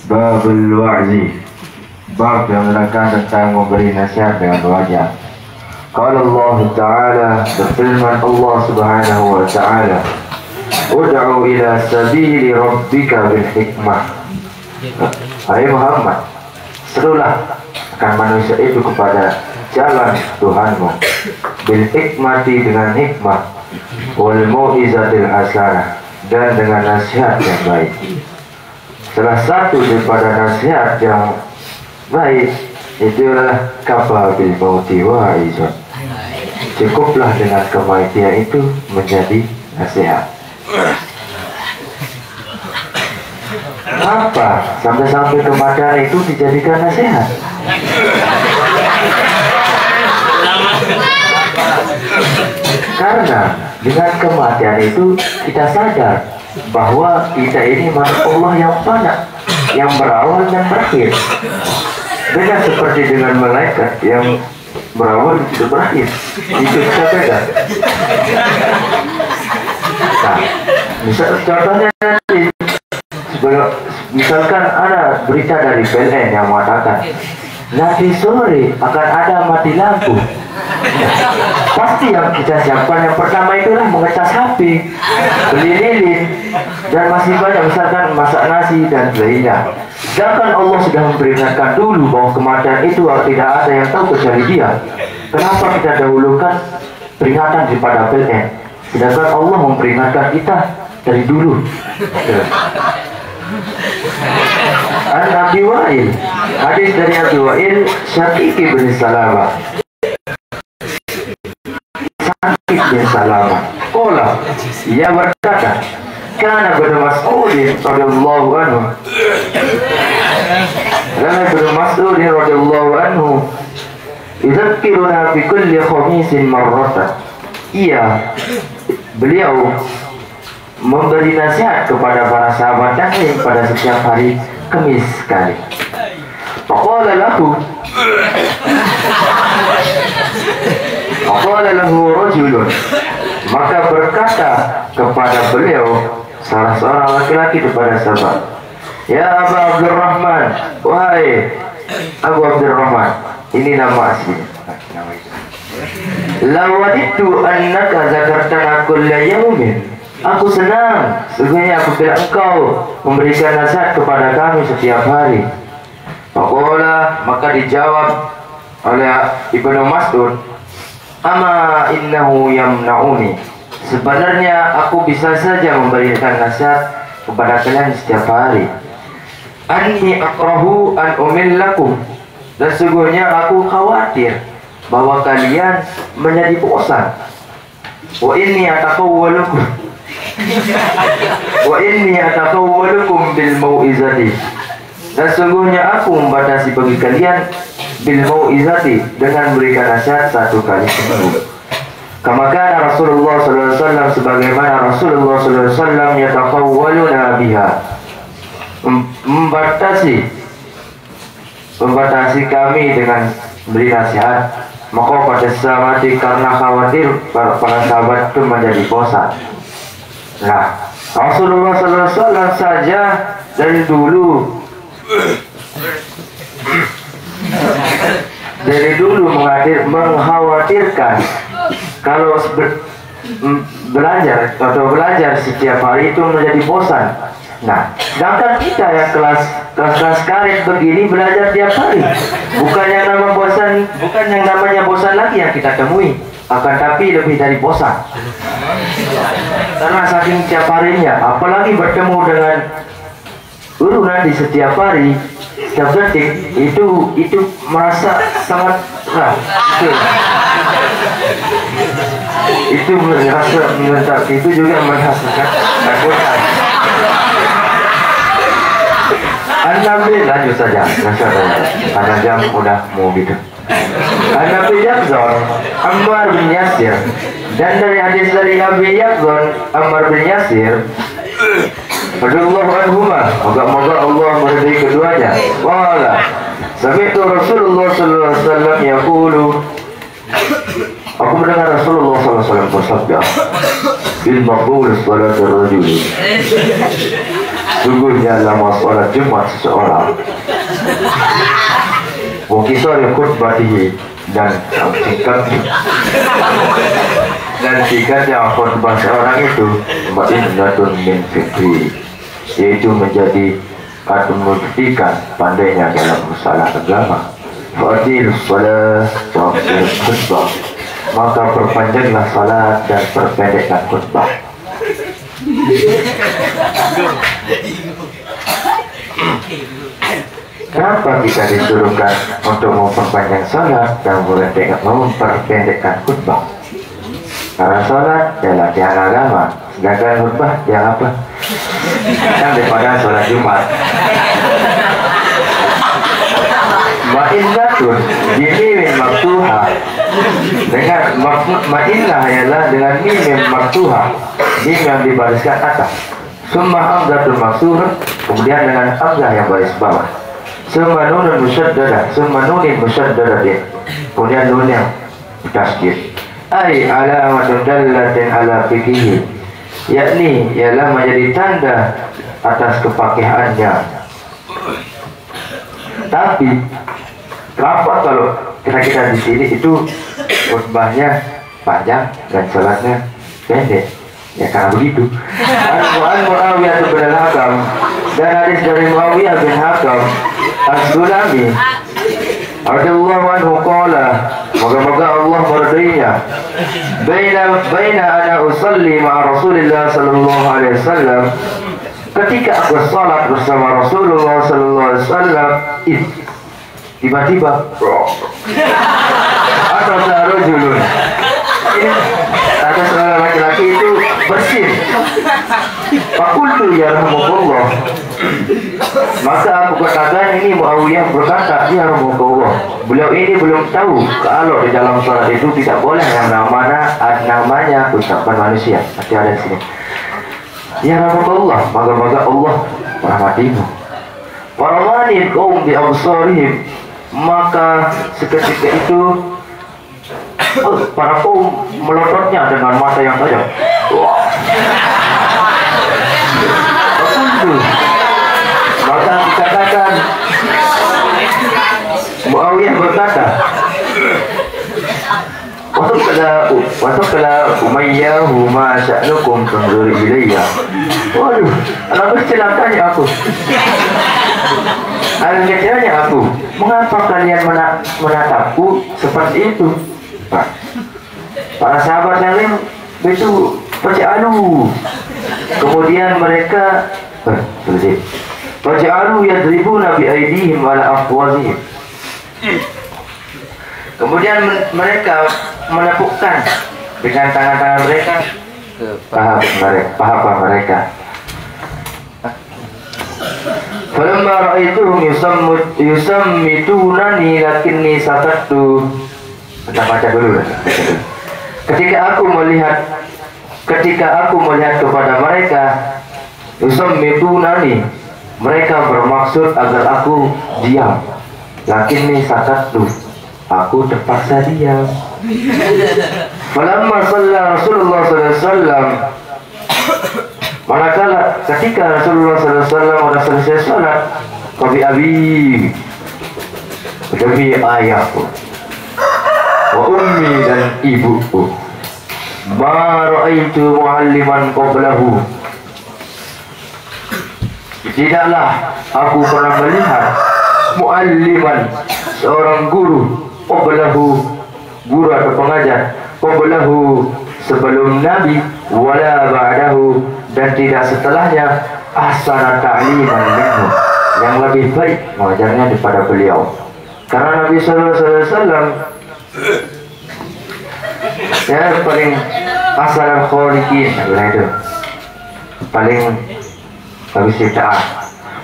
Babul wa'zi, bab yang menerangkan tentang memberi nasihat dengan wajah. Qala Allah Ta'ala, berfirman Allah Subhanahu wa Ta'ala, ud'u ila sabili rabbika bil hikmah. Hai Muhammad, serulah akan manusia itu kepada jalan Tuhanmu bil hikmati, dengan hikmah, wal mau'izatil hasanah, dan dengan nasihat yang baik. Salah satu daripada nasihat yang baik itulah kafa bil mauti wa'izun. Cukuplah dengan kematian itu menjadi nasihat. Apa sampai kematian itu dijadikan nasihat? Karena dengan kematian itu kita sadar bahwa kita ini makhluk Allah yang fana, yang berawal dan berakhir. Beda seperti dengan malaikat yang berawal dan tidak berakhir. Itu kita beda. Nah, contohnya nanti, misalkan ada berita dari PLN yang mengatakan nanti sore akan ada mati lampu. Pasti yang kita siapkan yang pertama itulah mengecas HP, beli lilin, dan masih banyak, misalkan masak nasi dan lainnya. Sedangkan Allah sudah memperingatkan dulu bahwa kematian itu tidak ada yang tahu kecuali Dia. Kenapa kita dahulukan peringatan daripada PLN, sedangkan Allah memperingatkan kita dari dulu? An Abi Wa'il, hadis dari Abi Wa'il Syaqiq bin Salamah, Syaqiq bin Salamah qala, ia berkata, kana Ibnu Mas'ud radhiyallahu anhu, kana Ibnu Mas'ud radhiyallahu anhu yudzakkiruna fi kulli khamisin marratan. Beliau memberi nasihat kepada para sahabat lain pada setiap hari Kamis sekali. Faqala lahu rajulun, maka berkata kepada beliau salah seorang laki-laki kepada sahabat, ya Abu Abdurrahman, wahai Abu Abdurrahman, ini nama asli. Lawaditu annaka zakartana kulla yawmin, aku senang sesungguhnya apabila engkau memberikan nasihat kepada kami setiap hari. Faqala, maka dijawab oleh Ibnu Mas'ud, ama innahu yamna'uni, sebenarnya aku bisa saja memberikan nasihat kepada kalian setiap hari. Anni akrahu an umillakum, dan sesungguhnya aku khawatir bahwa kalian menjadi bosan. Wa inni atakawwalukum bil mau'izati, dan sesungguhnya aku membatasi bagi kalian bil mau'izati, dengan memberikan nasihat satu kali seminggu. Kama kana Rasulullah sallallahu alaihi wasallam, sebagaimana Rasulullah sallallahu alaihi wasallam yatakawwaluna biha, membatasi kami dengan beri nasihat. Maka pada saat karena khawatir para sahabat itu menjadi bosan. Nah, Rasulullah SAW saja dari dulu mengkhawatirkan kalau belajar setiap hari itu menjadi bosan. Nah, sedangkan kita yang kelas karet begini belajar tiap hari, bukan yang namanya bosan lagi yang kita temui, akan tapi lebih dari bosan. Karena saking tiap harinya, apalagi bertemu dengan guru nanti setiap hari, setiap detik, itu merasa sangat itu merasa menentang, itu juga merasakan ketakutan. An-Nabi, lanjut saja, karena jam udah mau gitu. An-Nabi Yakzon Ammar bin Yasir, dan dari hadis dari Nabi Yakzon Ammar bin Yasir radhiyallahu anhuma, moga-moga Allah meridai keduanya. Wala sami'tu Rasulullah sallallahu alaihi wasallam yaqulu, aku mendengar Rasulullah sallallahu alaihi wasallam bersabda, bil maqbul salatul rajul, sungguhnya lama sholat Jumat seseorang wakisar khutbah dan singkatnya khutbah seorang itu ma'innatun min fikri, yaitu menjadi atau membuktikan pandainya dalam masalah agama. Fa'adil salat wa'adil khutbah, maka perpanjanglah salat dan perpendekkan khutbah. Kenapa kita disuruhkan untuk memperpanjang salat dan memperpendekkan khutbah? Karena salat adalah tiang agama, sedangkan khutbah yang apa? Kan daripada salat Jumat. Ma'innatun bimimin maktuha, dengan ma'innah ialah dengan mim maktuha, mim yang dibariskan atas, summa hamzatun maksurah, kemudian dengan hamzah yang baris bawah, summa nunun musyaddadah, summa nunin musyaddadatin, kemudian nun yang tasdid. Ai alamatun dallatin ala fikihi, yakni ialah menjadi tanda atas kepakihannya. Tapi kenapa kalau kita di sini itu khutbahnya panjang dan salatnya pendek? Ya karena begitu. An Muawiyah bin Al-Hakam, dan hadis dari Muawiyah bin Hakam As-Sulami radhiyallahu anhu qala, moga-moga Allah meridainya, baina ana usalli ma'a Rasulillah sallallahu alaihi wasallam, ketika aku salat bersama Rasulullah sallallahu alaihi wasallam, tiba-tiba atau rajulun, ada seorang laki-laki itu bersin. Fakultu ya rahmatullah, maka aku katakan, ini Muawiyah berkata, ya rahmatullah, beliau ini belum tahu kalau di dalam salat itu tidak boleh yang namanya ucapan manusia. Nanti ada di sini. Ya rahmatullah, moga-moga Allah merahmatimu. Faramani qaum bi absarihim, maka seketika itu para kaum melototnya dengan mata yang tajam. Maka dikatakan, Muawiyah berkata, Wasukala Umayyahu ma sya'nukum tunzuri ilayya. Waduh, alangkah celakanya aku, alangkah celakanya aku, mengapa kalian menatapku seperti itu? Para sahabat yang lain itu faj'alu, kemudian mereka faj'alu yadribuna bi aydihim ala afwazihim, kemudian mereka menepukkan dengan tangan-tangan mereka ke paha mereka. Falamma ra'aituhum yusammitunani lakinni sakattu. Kita baca dulu. Ketika aku melihat kepada mereka, yusammitunani, mereka bermaksud agar aku diam. Lakinni sakattu, aku terpaksa diam. Falamma shalla Rasulullah sallallahu alaihi wasallam, manakala ketika Rasulullah sallallahu alaihi wasallam sudah selesai salat, abi demi ayahku, wa ummi, dan ibuku, ma ra'aitu mualliman qablahu, tidaklah aku pernah melihat mualliman, seorang guru, qablahu, guru atau pengajar, qablahu, sebelum Nabi, wala ba'dahu, dan tidak setelahnya, ahsana ta'liman minhu, yang lebih baik mengajarnya daripada beliau. Karena Nabi sallallahu alaihi wasallam ya paling asal khaliqin, itu paling bagus ciptaan.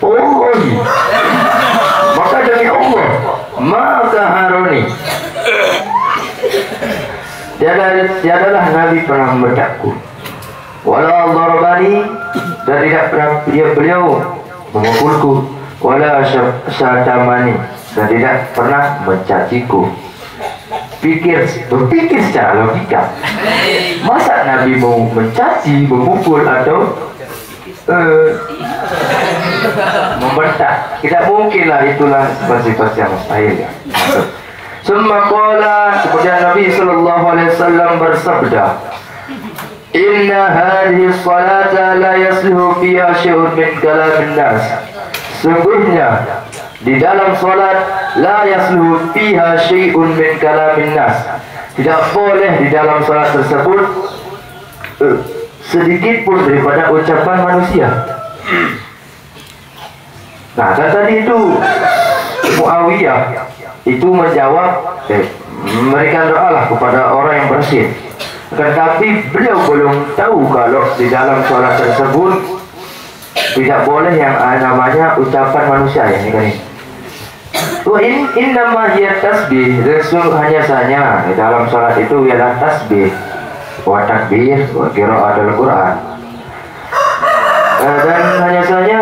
Oh, maka demi Allah, maka Haruni, tiadalah Nabi pernah membedaku, wala darabani, dan tidak pernah beliau memukulku, wala syatamani, dan tidak pernah mencaciku. Berpikir secara logika, masa Nabi mau mencaci, memukul, atau membentak. Tidak mungkinlah, itulah sifat yang mustahil ya. Summa qala, kemudian Nabi sallallahu alaihi wasallam bersabda, "Inna hadhihi salata la yasluhu fiha syai'un min kalamin nas." Sungguhnya di dalam salat la yasluhu fiha syai'un min kalamin nas. Tidak boleh di dalam salat tersebut sedikit pun daripada ucapan manusia. Nah, dan tadi itu Muawiyah itu menjawab, memberikan doalah kepada orang yang bersin. Tetapi beliau belum tahu kalau di dalam sholat tersebut tidak boleh yang namanya ucapan manusia ya, ini kan ini. Innama hiya tasbih, hanya saja di dalam sholat itu ialah tasbih, wa takbir, wa qiraatul Quran. Dan hanya saja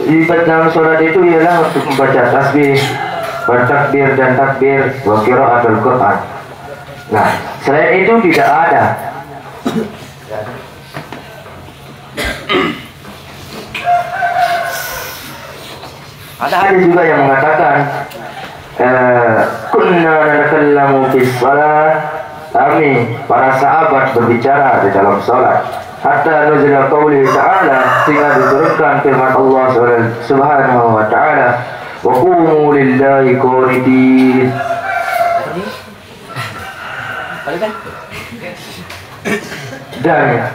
di dalam sholat itu ialah untuk membaca tasbih, bertakbir dan takbir, wa qiraatul Quran. Nah, selain itu tidak ada. Ada hadis juga yang mengatakan, kunna natakallamu fi shalah, kami para sahabat berbicara di dalam salat, hatta nuzila qauli ta'ala, sehingga diturunkan firman Allah Subhanahu wa ta'ala, wa qumu lillahi qanitin. Dan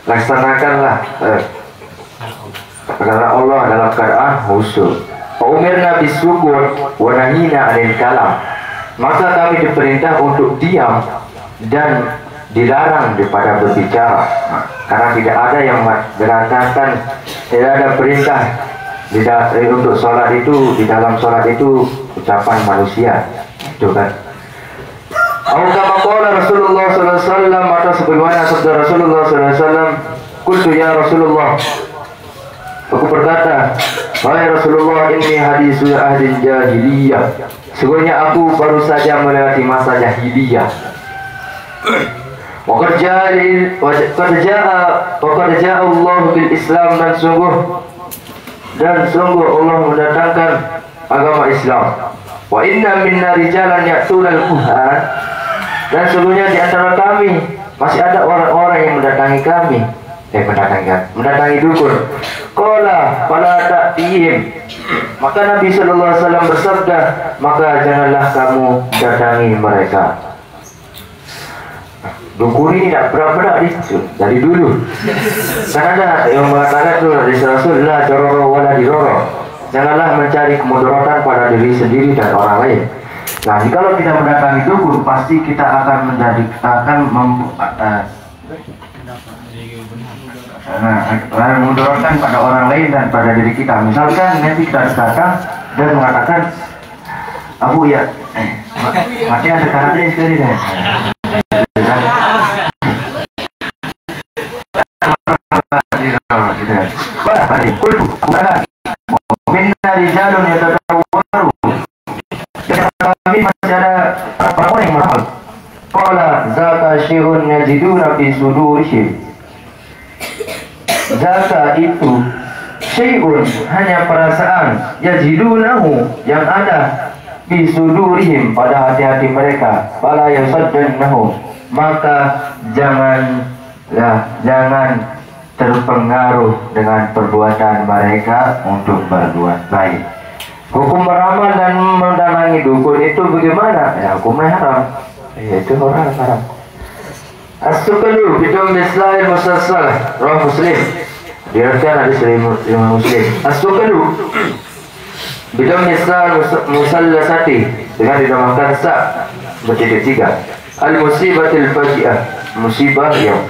laksanakanlah karena Allah dalam keadaan khusyuk. Umirna bisukut wa nahina 'anil kalam. Maka kami diperintah untuk diam dan dilarang daripada berbicara. Karena tidak ada yang mengatakan, tidak ada perintah untuk sholat itu, di dalam sholat itu ucapan manusia, itu kan. Kama qala Rasulullah sallallahu alaihi wasallam, atau sebagaimana sabda Rasulullah sallallahu alaihi wasallam, qultu ya Rasulullah, aku berkata, wahai Rasulullah, ini hadisul ahdin jahiliyah, sesungguhnya aku baru saja melewati masa jahiliyah. Wa qad jaa Allah bil Islam, dan sungguh Allah mendatangkan agama Islam. Wa inna minna rijalan ya'tuna al-kuhan, dan sesungguhnya di antara kami masih ada orang-orang yang mendatangi kami, mendatangi dukun. Qala fala ta'tihim, maka Nabi sallallahu alaihi wasallam bersabda, maka janganlah kamu datangi mereka. Dukun ini tidak pernah dari dulu. Karena ada yang mengatakan dulu dari Rasulullah, dororo wala diroro, janganlah mencari kemudaratan pada diri sendiri dan orang lain. Nah, jika kita mendatangi dukun, pasti kita akan memudaratkan pada orang lain dan pada diri kita. Misalkan nanti kita datang dan mengatakan, Abu ya, mati ada karatnya sekali deh. Kami masih ada orang yang mahal. Qala zaka syirun yajiduna fi sudurihim. Zaka itu syai'un, hanya perasaan, yajidunahu, yang ada fi sudurihim, pada hati-hati mereka. Fala yasaddannahu, maka jangan terpengaruh dengan perbuatan mereka untuk berbuat baik. Hukum meramal dan mendatangi dukun itu bagaimana? Ya, hukumnya haram. Itu orang haram. As-sukalu bidum mislail musassal, rawah Muslim. Diriwayatkan hadis dari Imam Muslim. As-sukalu bidum mislail musallasati, dengan dinamakan sa bertiga-tiga. Al-musibatil faji'ah, musibah yang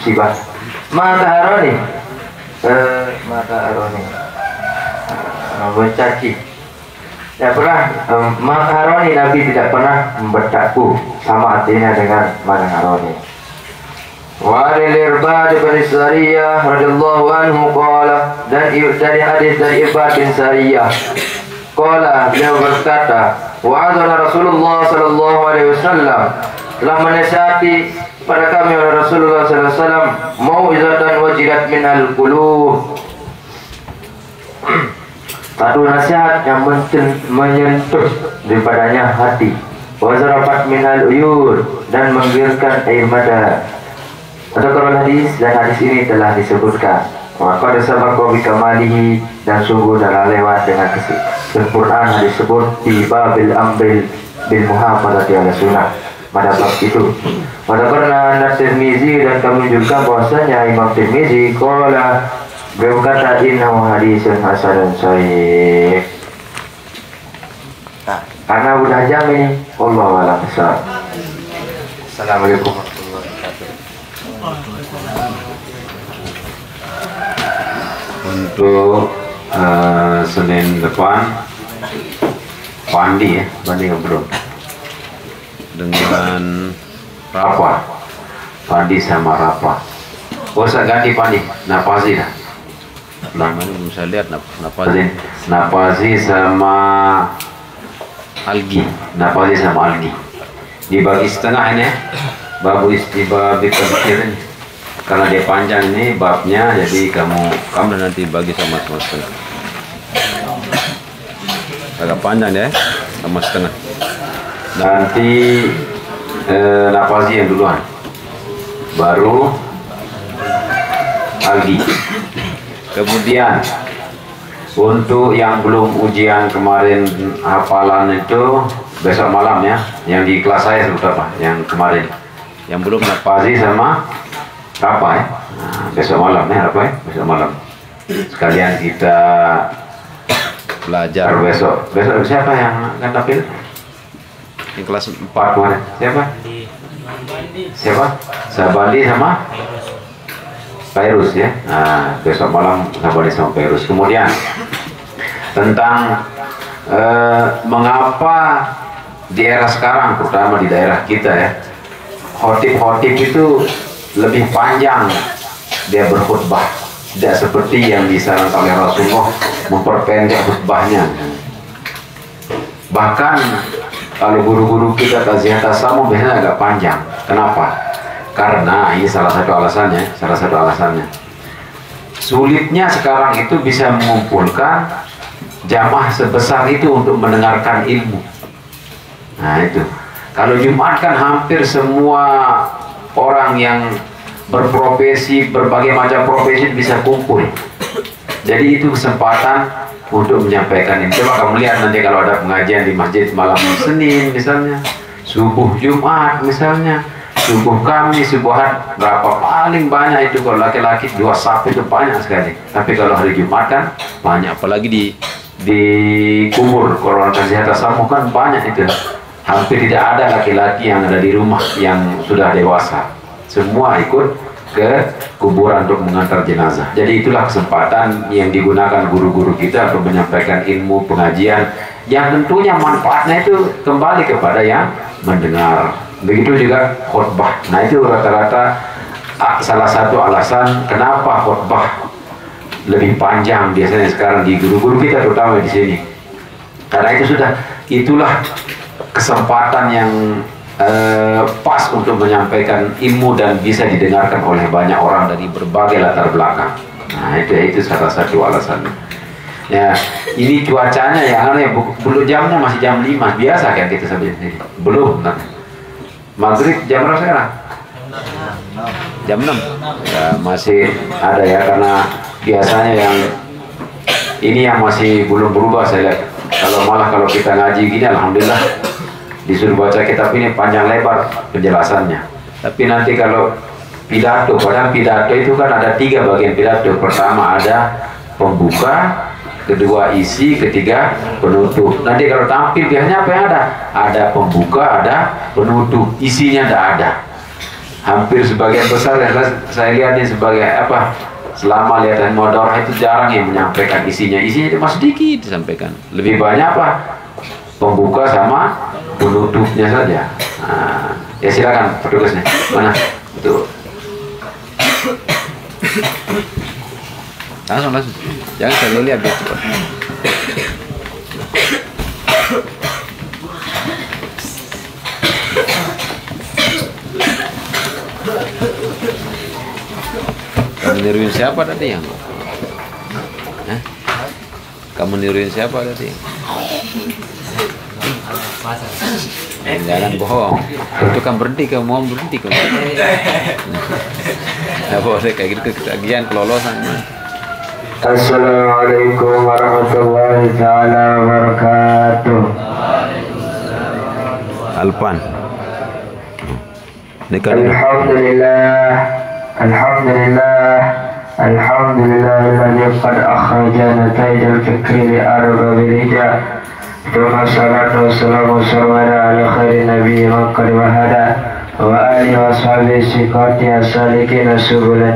musibah. Maka haroni mencaci. Tidak pernah mengharoni, Nabi tidak pernah membentakku, sama artinya dengan mengharoni. Wa al-Irbad bin Sariyah radhiyallahu anhu qala, dan dari hadis dari Irbad bin Sariyah qala, beliau berkata, wa'adana Rasulullah sallallahu alaihi wasallam, telah menasihati pada kami oleh Rasulullah sallallahu alaihi wasallam, mau'izatan wajilat minal qulub, Satu nasihat yang menyentuh daripadanya hati. Wazarafat minal uyur, dan menggilirkan air mata. Atau kalau hadis, dan hadis ini telah disebutkan maka disabaqo bikamalihi, dan sungguh telah lewat dengan kesempurnaan disebut di babil ambil bil muhafadzati ala sunnah, pada bab itu. Pada karena Tirmizi, dan kami juga bahwasanya Imam Tirmizi qala, beliau kata innahu hadisun hasanun sahih. Karena udah jam ini, Allah a'lam bishawab. Assalamualaikum warahmatullahi wabarakatuh. Untuk Senin depan Pandi ya, Pandi ngobrol dengan Rafa, Pandi sama Rafa. Oh, saya ganti Pandi, Napazi dah. Lama ini belum saya lihat Napazi sama Algi, Napazi sama Algi. Dibagi setengah ini ya, dibagi kecil ini. Karena dia panjang ini babnya, jadi kamu nanti bagi sama setengah. Agak panjang ya, sama setengah. Nanti Napazi yang duluan, baru Algi. Kemudian untuk yang belum ujian kemarin hafalan itu besok malam ya, yang di kelas saya sebut apa, yang kemarin, yang belum Napazi sama apa ya, nah, besok malam ya, apa ya, besok malam sekalian kita belajar. Besok siapa yang akan tampil? Yang kelas 4 kemarin siapa? Sabandi sama Virus ya. Nah, besok malam Sabandi sama Virus. Kemudian tentang mengapa di era sekarang, terutama di daerah kita ya, khotib itu lebih panjang dia berkhutbah, tidak seperti yang disarankan oleh Rasulullah memperpendek khutbahnya. Bahkan kalau guru-guru kita taziah tasamu biasanya agak panjang. Kenapa? Karena ini salah satu alasannya. Sulitnya sekarang itu bisa mengumpulkan jamaah sebesar itu untuk mendengarkan ilmu. Nah itu, kalau Jumat kan hampir semua orang yang berprofesi, berbagai macam profesi bisa kumpul. Jadi itu kesempatan untuk menyampaikan ini. Coba kamu lihat nanti kalau ada pengajian di masjid malam Senin misalnya, subuh Jumat misalnya, subuh Kamis, subuhan, berapa paling banyak itu. Kalau laki-laki 2 sapi itu banyak sekali. Tapi kalau hari Jumat kan banyak, apalagi di kubur, kalau taziah tasamu kan banyak itu. Hampir tidak ada laki-laki yang ada di rumah yang sudah dewasa. Semua ikut ke kuburan untuk mengantar jenazah. Jadi itulah kesempatan yang digunakan guru-guru kita untuk menyampaikan ilmu pengajian yang tentunya manfaatnya itu kembali kepada yang mendengar. Begitu juga khutbah. Nah itu rata-rata salah satu alasan kenapa khutbah lebih panjang biasanya sekarang di guru-guru kita, terutama di sini. Karena itulah kesempatan yang pas untuk menyampaikan ilmu dan bisa didengarkan oleh banyak orang dari berbagai latar belakang. Nah itu salah satu alasannya. Ya, ini cuacanya yang aneh, belum jamnya masih jam 5 biasa kan kita sampai sini. Belum kan. Maghrib jam berapa sekarang? Jam 6. Ya, masih ada ya, karena biasanya yang ini yang masih belum berubah saya lihat. Kalau kita ngaji gini alhamdulillah disuruh baca kitab ini panjang lebar penjelasannya. Tapi nanti kalau pidato, padahal pidato itu kan ada 3 bagian pidato. Pertama ada pembuka, kedua isi, ketiga penutup. Nanti kalau tampil biasanya apa yang ada? Ada pembuka, ada penutup, isinya tidak ada. Hampir sebagian besar yang saya lihat ini sebagai apa? Selama lihat Muhadharah itu jarang yang menyampaikan isinya cuma sedikit disampaikan. Lebih banyak apa? Pembuka sama penutupnya saja. Nah, ya silakan petugasnya. Mana? Itu. Langsung. Jangan sambil lihat biar cepat. Kamu niruin siapa tadi yang? Hah? Kamu niruin siapa tadi? Jangan bohong. Itu kan berhenti, kamu mau berhenti kamu. Nggak boleh kayak gitu, ketagihan kelolosan. Assalamualaikum warahmatullahi ta'ala wabarakatuh. Alpan. Alhamdulillah, alhamdulillah, alhamdulillah alladzi qad akhrajana kaidal fikri li arbabil hija. Thumma salatu wassalamu ala khairin nabiyyin wa qad wahada wa alihi wa sahbihi siqati as-salikin subulana